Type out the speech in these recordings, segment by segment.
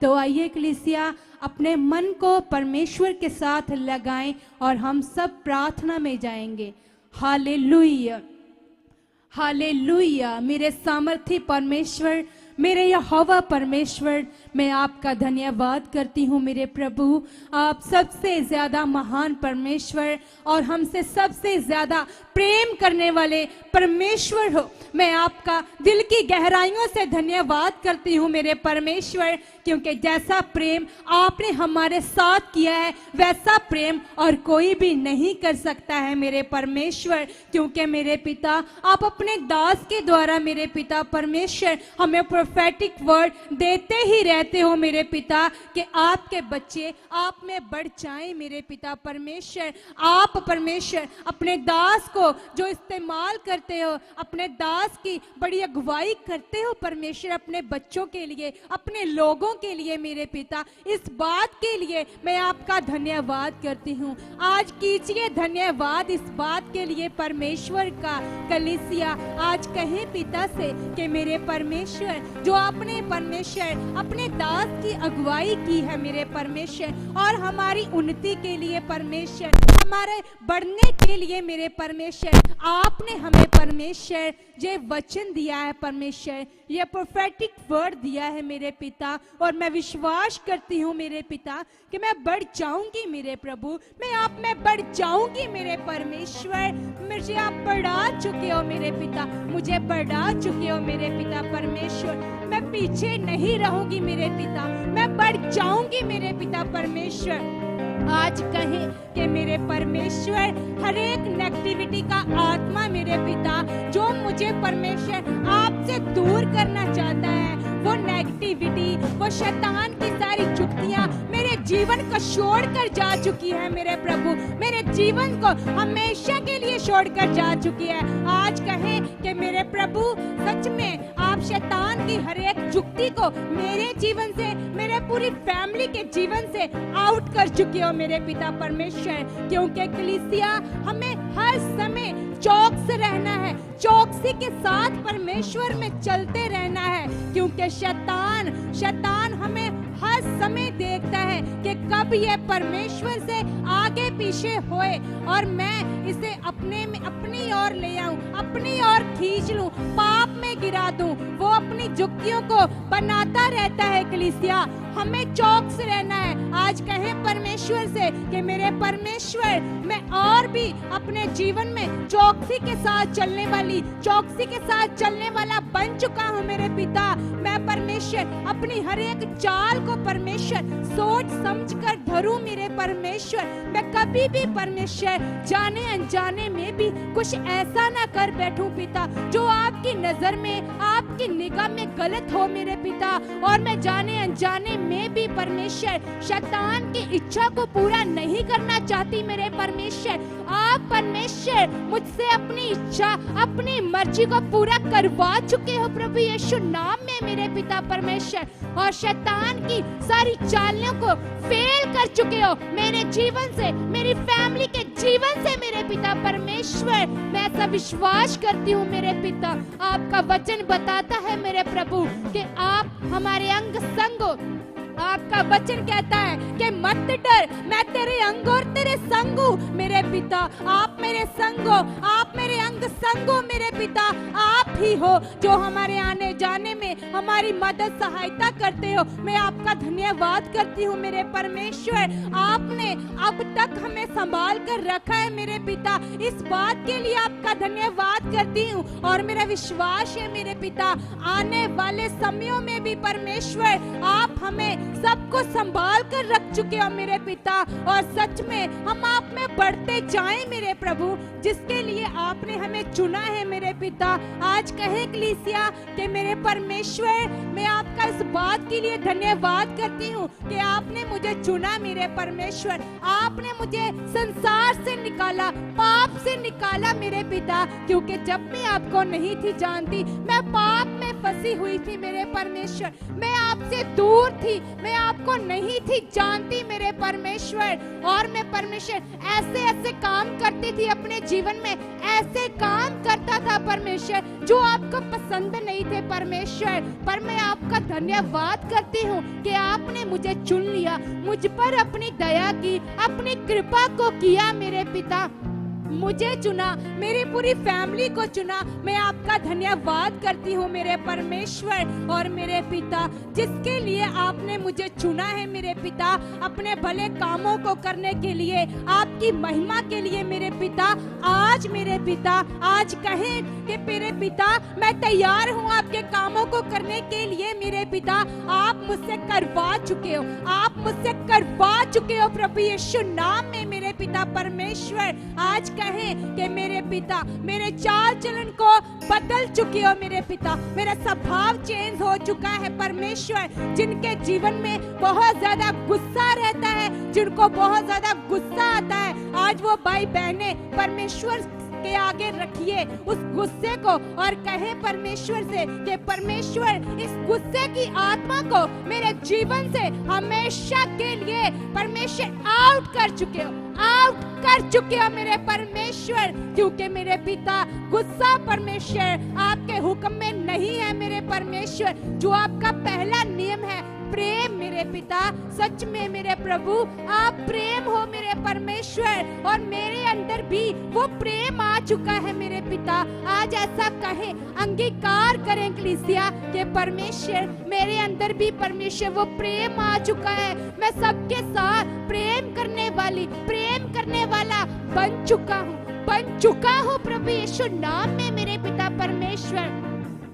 तो आइए कलीसिया अपने मन को परमेश्वर के साथ लगाएं और हम सब प्रार्थना में जाएंगे। Hallelujah, hallelujah. मेरे सामर्थी परमेश्वर, मेरे यहोवा परमेश्वर, मैं आपका धन्यवाद करती हूँ मेरे प्रभु। आप सबसे ज्यादा महान परमेश्वर और हमसे सबसे ज्यादा प्रेम करने वाले परमेश्वर हो। मैं आपका दिल की गहराइयों से धन्यवाद करती हूँ मेरे परमेश्वर, क्योंकि जैसा प्रेम आपने हमारे साथ किया है वैसा प्रेम और कोई भी नहीं कर सकता है मेरे परमेश्वर। क्योंकि मेरे पिता, आप अपने दास के द्वारा मेरे पिता परमेश्वर हमें प्रोफेटिक वर्ड देते ही रहते हो मेरे पिता, कि आपके बच्चे आप में बढ़ जाएं मेरे पिता परमेश्वर। आप परमेश्वर अपने दास को जो इस्तेमाल करते हो, अपने दास की बड़ी अगुवाई करते हो परमेश्वर, अपने बच्चों के लिए, अपने लोगों के लिए मेरे पिता। इस बात के लिए मैं आपका धन्यवाद करती हूँ। आज कीजिए धन्यवाद इस बात के लिए परमेश्वर का। कलीसिया आज कहें पिता से कि मेरे परमेश्वर, जो आपने परमेश्वर अपने दास की अगुवाई की है मेरे परमेश्वर, और हमारी उन्नति के लिए परमेश्वर, हमारे बढ़ने के लिए मेरे परमेश्वर, आपने हमें परमेश्वर ये वचन दिया है परमेश्वर, ये प्रोफेटिक वर्ड दिया है मेरे पिता। और मैं विश्वास करती हूँ मेरे पिता कि मैं बढ़ जाऊंगी मेरे प्रभु, मैं आप में बढ़ जाऊंगी मेरे परमेश्वर। मुझे आप बढ़ा चुके हो मेरे पिता, मुझे बढ़ा चुके हो मेरे पिता परमेश्वर। मैं पीछे नहीं रहूंगी मेरे पिता, मैं बढ़ जाऊंगी मेरे पिता परमेश्वर। आज कहें कि मेरे परमेश्वर, हर एक नेगेटिविटी का आत्मा मेरे पिता जो मुझे परमेश्वर आपसे दूर करना चाहता है, वो नेगेटिविटी, वो शैतान की सारी जुक्तियां मेरे जीवन को छोड़कर जा चुकी है मेरे प्रभु, मेरे जीवन को हमेशा के लिए छोड़कर जा चुकी है। आज कहें कि मेरे प्रभु, सच में आप शैतान की हर एक जुक्ति को मेरे जीवन से, मेरे पूरी फैमिली के जीवन से आउट कर चुके हो मेरे पिता परमेश्वर। क्योंकि कलीसिया हमें हर समय चौकस रहना है, चौकसी के साथ परमेश्वर में चलते रहना है, क्योंकि शैतान हमें हर समय देखता है कि कब ये परमेश्वर से आगे पीछे होए और मैं इसे अपनी ओर ले आऊं, अपनी ओर खींच लूं, पाप में गिरा दूं। वो अपनी जुक्तियों को बनाता रहता है कलीसिया, हमें चौकस रहना है। आज कहें परमेश्वर से कि मेरे परमेश्वर, मैं और भी अपने जीवन में चौकसी के साथ चलने वाली, चौकसी के साथ चलने वाला बन चुका हूँ मेरे पिता। मैं परमेश्वर अपनी हर एक चाल को परमेश्वर सोच समझ कर धरूं मेरे परमेश्वर। मैं कभी भी परमेश्वर जाने अनजाने में भी कुछ ऐसा ना कर बैठूं पिता जो आपकी नजर में, आपकी निगाह में गलत हो मेरे पिता। और मैं जाने अनजाने में भी परमेश्वर शैतान की इच्छा को पूरा नहीं करना चाहती मेरे परमेश्वर। आप परमेश्वर मुझसे अपनी इच्छा, अपनी मर्जी को पूरा करवा चुके हो प्रभु यीशु नाम में मेरे पिता परमेश्वर, और शैतान की सारी चालों को फेल कर चुके हो मेरे जीवन से, मेरी फैमिली के जीवन से मेरे पिता परमेश्वर। मैं ऐसा विश्वास करती हूँ मेरे पिता, आपका वचन बताता है मेरे प्रभु कि आप हमारे अंग संग हो। आपका वचन कहता है कि मत डर, मैं तेरे अंग और तेरे संग हूँ मेरे पिता। आप मेरे संग हो, आप मेरे अंग संग हो मेरे पिता। आप ही हो जो हमारे आने जाने में हमारी मदद सहायता करते हो। मैं आपका धन्यवाद करती हूँ मेरे परमेश्वर। आपने अब तक हमें संभाल कर रखा है मेरे पिता, इस बात के लिए आपका धन्यवाद करती हूँ। और मेरा विश्वास है मेरे पिता, आने वाले समयों में भी परमेश्वर आप हमें सबको संभाल कर रख चुके हो मेरे पिता। और सच में हम आप में बढ़ते जाएं मेरे प्रभु, जिसके लिए आपने हमें चुना है मेरे पिता। आज कहे कलीसिया कि मेरे परमेश्वर, मैं आपका इस बात के लिए धन्यवाद करती हूँ कि आपने मुझे चुना मेरे परमेश्वर। आपने मुझे संसार से निकाला, पाप से निकाला मेरे पिता, क्योंकि जब मैं आपको नहीं थी जानती, मैं पाप में फंसी हुई थी मेरे परमेश्वर। मैं आपसे दूर थी, मैं आपको नहीं थी जानती मेरे परमेश्वर। और मैं परमेश्वर ऐसे ऐसे काम करती थी अपने जीवन में, ऐसे काम करता था परमेश्वर जो आपको पसंद नहीं थे परमेश्वर, पर मैं आपका धन्यवाद करती हूँ कि आपने मुझे चुन लिया, मुझ पर अपनी दया की, अपनी कृपा को किया मेरे पिता, मुझे चुना, मेरी पूरी फैमिली को चुना। मैं आपका धन्यवाद करती हूँ मेरे परमेश्वर और मेरे पिता, जिसके लिए आपने मुझे चुना है मेरे पिता, अपने भले कामों को करने के लिए, आपकी महिमा के लिए मेरे पिता। आज मेरे पिता, आज कहें कि मेरे पिता मैं तैयार हूँ आपके कामों को करने के लिए मेरे पिता। आप मुझसे करवा चुके हो, आप मुझसे करवा चुके हो प्रभु यीशु नाम में मेरे पिता परमेश्वर। आज कहें कि मेरे पिता मेरे चाल चलन को बदल चुके हो मेरे पिता, मेरा स्वभाव चेंज हो चुका है परमेश्वर। जिनके जीवन में बहुत ज्यादा गुस्सा रहता है, जिनको बहुत ज्यादा गुस्सा आता है, आज वो भाई बहने परमेश्वर के आगे रखिए उस गुस्से को और कहे परमेश्वर से कि परमेश्वर इस गुस्से की आत्मा को मेरे जीवन से हमेशा के लिए परमेश्वर आउट कर चुके हो, आउट कर चुके हो मेरे परमेश्वर। क्योंकि मेरे पिता गुस्सा परमेश्वर आपके हुक्म में नहीं है मेरे परमेश्वर। जो आपका पहला नियम है प्रेम मेरे पिता, सच में मेरे प्रभु आप प्रेम हो मेरे परमेश्वर, और मेरे अंदर भी वो प्रेम आ चुका है मेरे पिता। आज ऐसा कहें, अंगीकार करें कलीसिया के परमेश्वर मेरे अंदर भी परमेश्वर वो प्रेम आ चुका है। मैं सबके साथ प्रेम करने वाली, प्रेम करने वाला बन चुका हूँ प्रभु यीशु नाम में मेरे पिता परमेश्वर।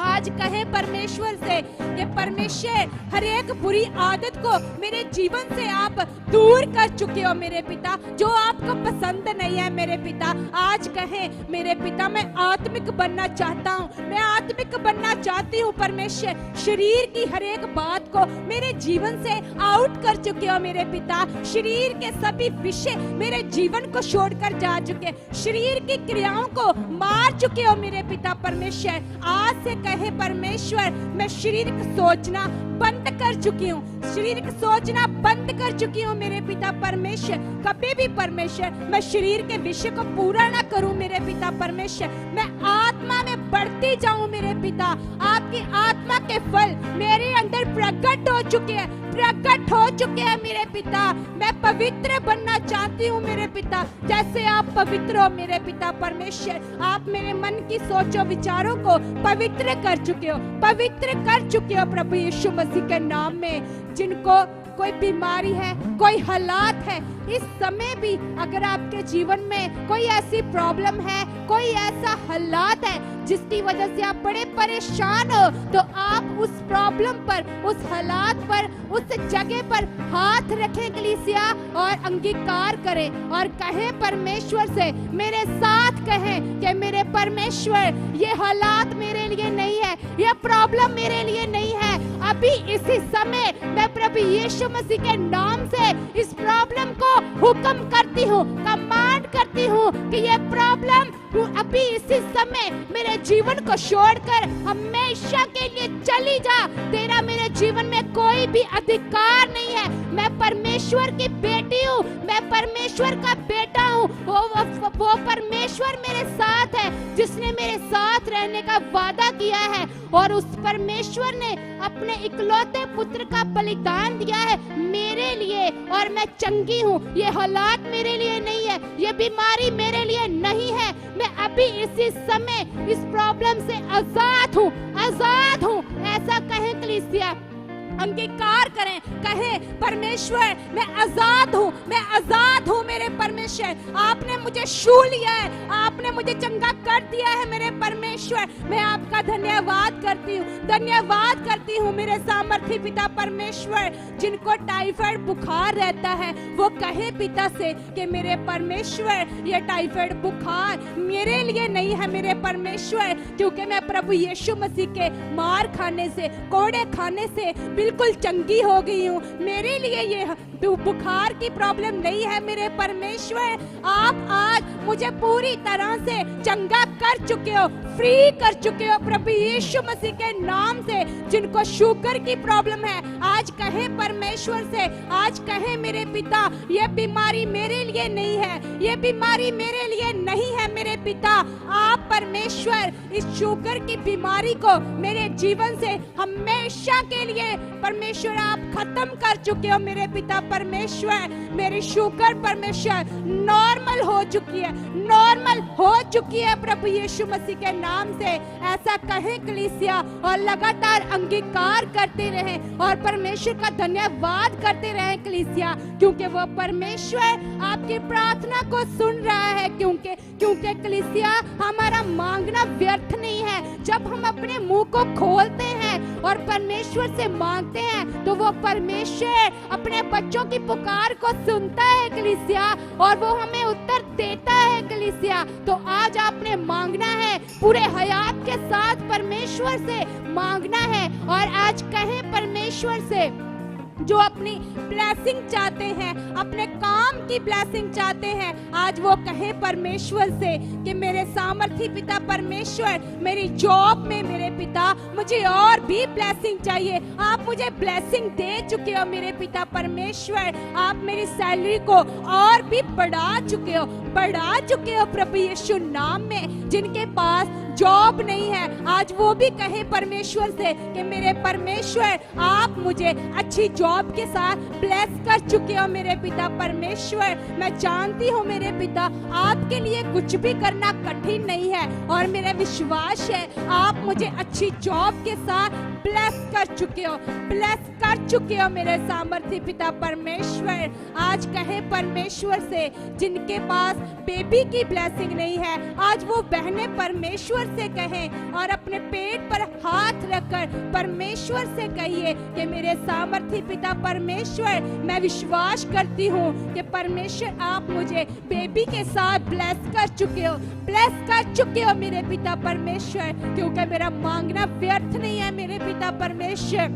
आज कहे परमेश्वर से कि परमेश्वर हर एक बुरी आदत को मेरे जीवन से आप दूर कर चुके हो मेरे पिता, जो आपको पसंद नहीं है मेरे पिता। आज कहे मेरे पिता मैं आत्मिक बनना चाहता हूँ, मैं आत्मिक बनना चाहती हूँ परमेश्वर। शरीर की हर एक बात को मेरे जीवन से आउट कर चुके हो मेरे पिता। शरीर के सभी विषय मेरे जीवन को छोड़कर जा चुके, शरीर की क्रियाओं को मार चुके हो मेरे पिता परमेश्वर। आज से कहे परमेश्वर मैं शारीरिक सोचना बंद कर चुकी हूँ, शारीरिक सोचना बंद कर चुकी हूँ मेरे पिता परमेश्वर। कभी भी परमेश्वर मैं शरीर के विषय को पूरा ना करूँ मेरे पिता परमेश्वर। मैं आत्मा में बढ़ती जाऊँ मेरे पिता। आपकी आत्मा के फल मेरे अंदर प्रकट हो चुके हैं, प्रकट हो चुके हैं मेरे पिता। मैं पवित्र बनना चाहती हूँ मेरे पिता, जैसे आप पवित्र हो मेरे पिता परमेश्वर। आप मेरे मन की सोचो विचारों को पवित्र कर चुके हो, पवित्र कर चुके हो प्रभु यीशु मसीह के नाम में। जिनको कोई बीमारी है, कोई हालात है, इस समय भी अगर आपके जीवन में कोई ऐसी प्रॉब्लम है, कोई ऐसा हालात है जिसकी वजह से आप बड़े परेशान हो, तो आप उस प्रॉब्लम पर, उस हालात पर, उस जगह पर हाथ रखें कलीसिया और अंगीकार करें और कहें परमेश्वर से, मेरे साथ कहें कि मेरे परमेश्वर ये हालात मेरे लिए नहीं है, ये प्रॉब्लम मेरे लिए नहीं है। अभी इसी समय मैं प्रभु यीशु मसीह के नाम से इस प्रॉब्लम को हुक्म करती हूँ, कमांड करती हूँ कि ये प्रॉब्लम अभी इसी समय मेरे जीवन को छोड़कर हमेशा के लिए चली जा। तेरा मेरे जीवन में कोई भी अधिकार नहीं है। मैं परमेश्वर की बेटी हूँ, मैं परमेश्वर का बेटा हूँ। वो परमेश्वर मेरे साथ है, जिसने मेरे साथ रहने का वादा किया है, और उस परमेश्वर ने अपने इकलौते पुत्र का बलिदान दिया है मेरे लिए, और मैं चंगी हूँ। ये हालात मेरे लिए नहीं है, ये बीमारी मेरे लिए नहीं है। मैं अभी इसी समय इस प्रॉब्लम से आजाद हूँ, आजाद हूँ। ऐसा कहें कलीसिया, अंगीकार करें, कहें परमेश्वर मैं आजाद हूँ, मैं आजाद हूँ मेरे परमेश्वर। आपने मुझे छू लिया है, आपने मुझे चंगा कर दिया है मेरे परमेश्वर। मैं आपका धन्यवाद करती हूँ, धन्यवाद करती हूँ मेरे सामर्थी पिता परमेश्वर। जिनको टाइफाइड बुखार रहता है वो कहे पिता से कि मेरे परमेश्वर ये टाइफाइड बुखार मेरे लिए नहीं है मेरे परमेश्वर, क्योंकि मैं प्रभु यीशु मसीह के मार खाने से, कोड़े खाने से बिल्कुल चंगी हो गई हूँ। मेरे लिए ये बुखार की प्रॉब्लम नहीं है मेरे परमेश्वर। आप आज मुझे पूरी तरह से चंगा कर चुके हो, फ्री कर चुके हो प्रभु यीशु मसीह के नाम से। जिनको शुगर की प्रॉब्लम है, आज कहे परमेश्वर से, आज कहे मेरे पिता ये बीमारी मेरे लिए नहीं है, ये बीमारी मेरे लिए नहीं है मेरे पिता। आप परमेश्वर इस शुगर की बीमारी को मेरे जीवन से हमेशा के लिए परमेश्वर आप खत्म कर चुके हो मेरे पिता परमेश्वर। मेरी शुगर परमेश्वर नॉर्मल हो चुकी है, नॉर्मल हो चुकी है प्रभु यीशु मसीह के नाम से। ऐसा कहे कलीसिया और लगातार अंगीकार करते रहे और परमेश्वर का धन्यवाद करते रहे कलीसिया, क्योंकि वो परमेश्वर आपकी प्रार्थना को सुन रहा है। क्योंकि कलीसिया हमारा मांगना व्यर्थ नहीं है। जब हम अपने मुंह को खोलते हैं और परमेश्वर से मांगते हैं तो वो परमेश्वर अपने बच्चों की पुकार को सुनता है कलीसिया, और वो हमें उत्तर देता है कलीसिया। तो आज आपने मांगना है, पूरे हयात के साथ परमेश्वर से मांगना है। और आज कहें परमेश्वर से, जो अपनी ब्लेसिंग चाहते हैं, अपने काम की ब्लेसिंग चाहते हैं, आज वो कहे परमेश्वर से कि मेरे सामर्थी पिता परमेश्वर, मेरी जॉब में मेरे पिता मुझे और भी ब्लेसिंग चाहिए। आप मुझे ब्लेसिंग दे चुके हो मेरे पिता परमेश्वर, आप मेरी सैलरी को और भी बढ़ा चुके हो प्रभु यीशु नाम में। जिनके पास जॉब नहीं है, आज वो भी कहे परमेश्वर से कि मेरे परमेश्वर आप मुझे अच्छी जॉब के साथ ब्लेस कर चुके हो मेरे पिता परमेश्वर। मैं जानती हूँ मेरे पिता आपके लिए कुछ भी करना कठिन नहीं है, और मेरा विश्वास है आप मुझे अच्छी जॉब के साथ ब्लेस कर चुके हो मेरे सामर्थ्य पिता परमेश्वर। आज कहे परमेश्वर से, जिनके पास बेबी की ब्लेसिंग नहीं है, आज वो बहनें परमेश्वर से कहें और अपने पेट पर हाथ रखकर परमेश्वर से कहिए कि मेरे सामर्थ्य पिता परमेश्वर, मैं विश्वास करती हूँ कि परमेश्वर आप मुझे बेबी के साथ ब्लेस कर चुके हो मेरे पिता परमेश्वर। क्योंकि मेरा मांगना व्यर्थ नहीं है मेरे पिता परमेश्वर,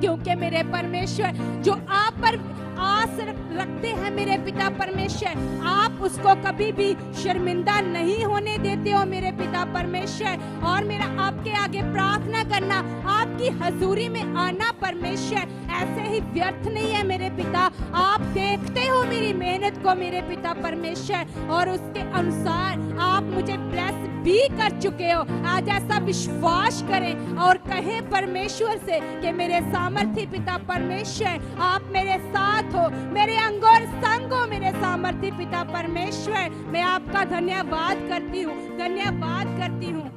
क्योंकि मेरे परमेश्वर जो आप पर आस रखते हैं मेरे पिता परमेश्वर, आप उसको कभी भी शर्मिंदा नहीं होने देते हो मेरे पिता परमेश्वर। और मेरा आपके आगे प्रार्थना करना, आपकी हजूरी में आना परमेश्वर ऐसे ही व्यर्थ नहीं है मेरे पिता। आप देखते हो मेरी मेहनत को मेरे पिता परमेश्वर, और उसके अनुसार आप मुझे ब्लेस भी कर चुके हो। आज ऐसा विश्वास करें और कहें परमेश्वर से कि मेरे सामर्थ्य पिता परमेश्वर आप मेरे साथ हो, मेरे अंग और संग हो मेरे सामर्थ्य पिता परमेश्वर। मैं आपका धन्यवाद करती हूँ।